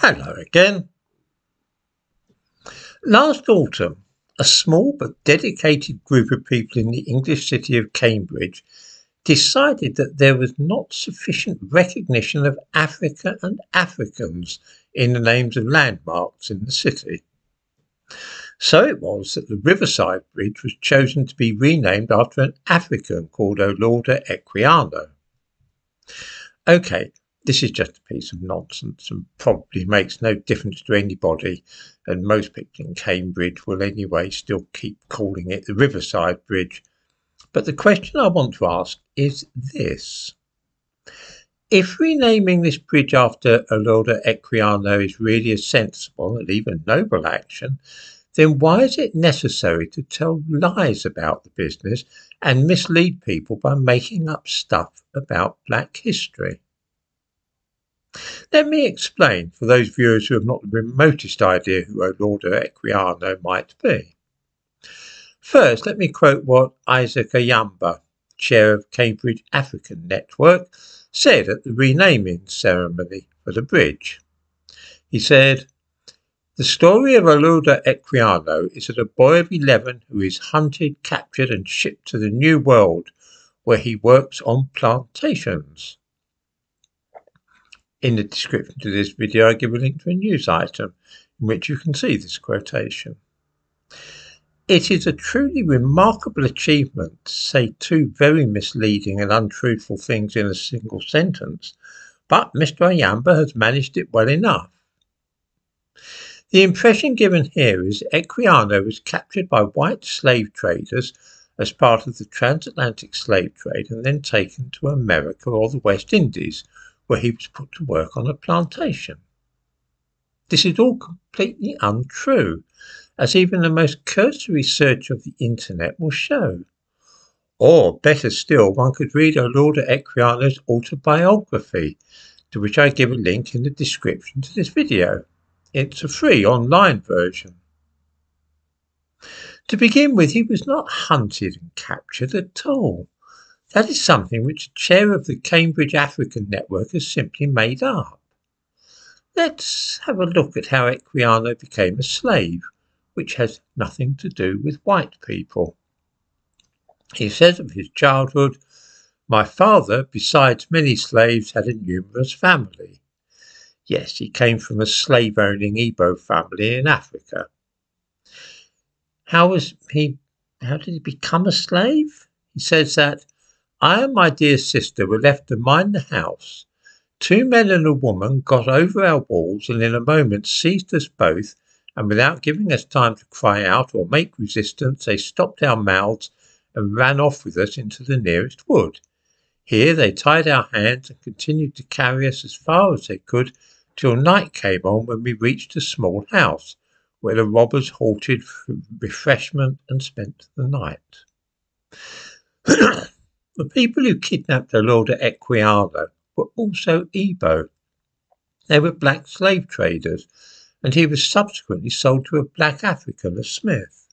Hello again. Last autumn, a small but dedicated group of people in the English city of Cambridge decided that there was not sufficient recognition of Africa and Africans in the names of landmarks in the city. So it was that the Riverside Bridge was chosen to be renamed after an African called Olaudah Equiano. Okay, this is just a piece of nonsense and probably makes no difference to anybody, and most people in Cambridge will anyway still keep calling it the Riverside Bridge. But the question I want to ask is this. If renaming this bridge after Olaudah Equiano is really a sensible and even noble action, then why is it necessary to tell lies about the business and mislead people by making up stuff about Black history? Let me explain for those viewers who have not the remotest idea who Olaudah Equiano might be. First, let me quote what Isaac Ayamba, chair of Cambridge African Network, said at the renaming ceremony for the bridge. He said, "The story of Olaudah Equiano is of a boy of 11 who is hunted, captured and shipped to the New World, where he works on plantations." In the description to this video, I give a link to a news item in which you can see this quotation. It is a truly remarkable achievement to say two very misleading and untruthful things in a single sentence, but Mr. Ayamba has managed it well enough. The impression given here is that Equiano was captured by white slave traders as part of the transatlantic slave trade and then taken to America or the West Indies, where he was put to work on a plantation. This is all completely untrue, as even the most cursory search of the internet will show. Or, better still, one could read Olaudah Equiano's autobiography, to which I give a link in the description to this video. It's a free online version. To begin with, he was not hunted and captured at all. That is something which the chair of the Cambridge African Network has simply made up. Let's have a look at how Equiano became a slave, which has nothing to do with white people. He says of his childhood, "My father, besides many slaves, had a numerous family." Yes, he came from a slave-owning Igbo family in Africa. How did he become a slave? He says that, "I and my dear sister were left to mind the house. Two men and a woman got over our walls and in a moment seized us both, and without giving us time to cry out or make resistance, they stopped our mouths and ran off with us into the nearest wood. Here they tied our hands and continued to carry us as far as they could till night came on, when we reached a small house, where the robbers halted for refreshment and spent the night." The people who kidnapped Olaudah Equiano were also Igbo. They were black slave traders, and he was subsequently sold to a black African, a smith.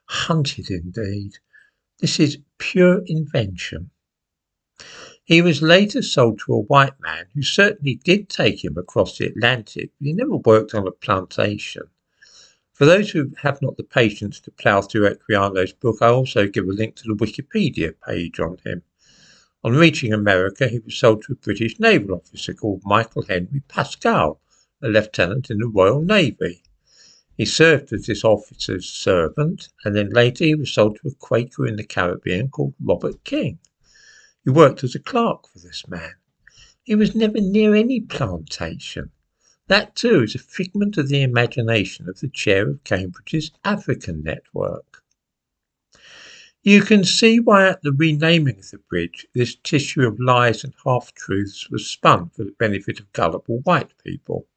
Hunted indeed. This is pure invention. He was later sold to a white man who certainly did take him across the Atlantic, but he never worked on a plantation. For those who have not the patience to plough through Equiano's book, I also give a link to the Wikipedia page on him. On reaching America, he was sold to a British naval officer called Michael Henry Pascal, a lieutenant in the Royal Navy. He served as this officer's servant, and then later he was sold to a Quaker in the Caribbean called Robert King. He worked as a clerk for this man. He was never near any plantation. That too is a figment of the imagination of the chair of Cambridge's African Network. You can see why at the renaming of the bridge this tissue of lies and half-truths was spun for the benefit of gullible white people.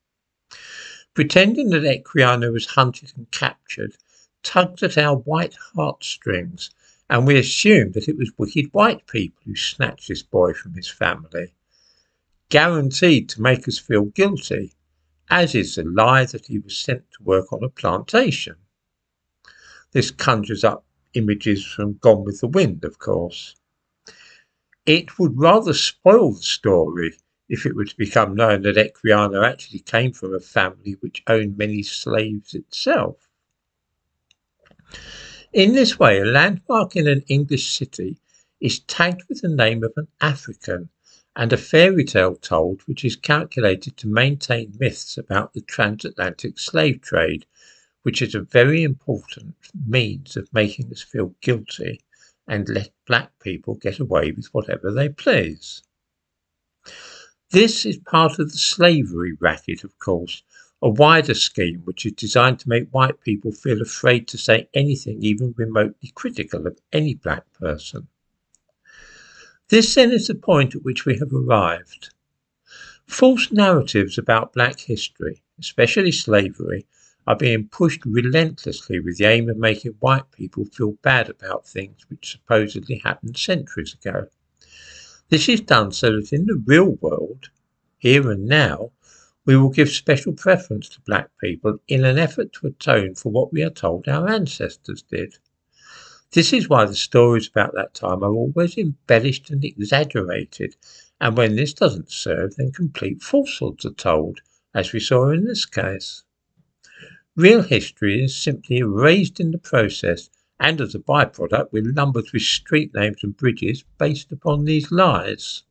Pretending that Equiano was hunted and captured tugged at our white heartstrings, and we assumed that it was wicked white people who snatched this boy from his family, guaranteed to make us feel guilty, as is the lie that he was sent to work on a plantation. This conjures up images from Gone with the Wind, of course. It would rather spoil the story if it were to become known that Equiano actually came from a family which owned many slaves itself. In this way, a landmark in an English city is tagged with the name of an African and a fairy tale told which is calculated to maintain myths about the transatlantic slave trade, which is a very important means of making us feel guilty and let black people get away with whatever they please. This is part of the slavery racket, of course, a wider scheme which is designed to make white people feel afraid to say anything even remotely critical of any black person. This then is the point at which we have arrived. False narratives about black history, especially slavery, are being pushed relentlessly with the aim of making white people feel bad about things which supposedly happened centuries ago. This is done so that in the real world, here and now, we will give special preference to black people in an effort to atone for what we are told our ancestors did. This is why the stories about that time are always embellished and exaggerated, and when this doesn't serve, then complete falsehoods are told, as we saw in this case. Real history is simply erased in the process, and as a byproduct, we're numbered with street names and bridges based upon these lies.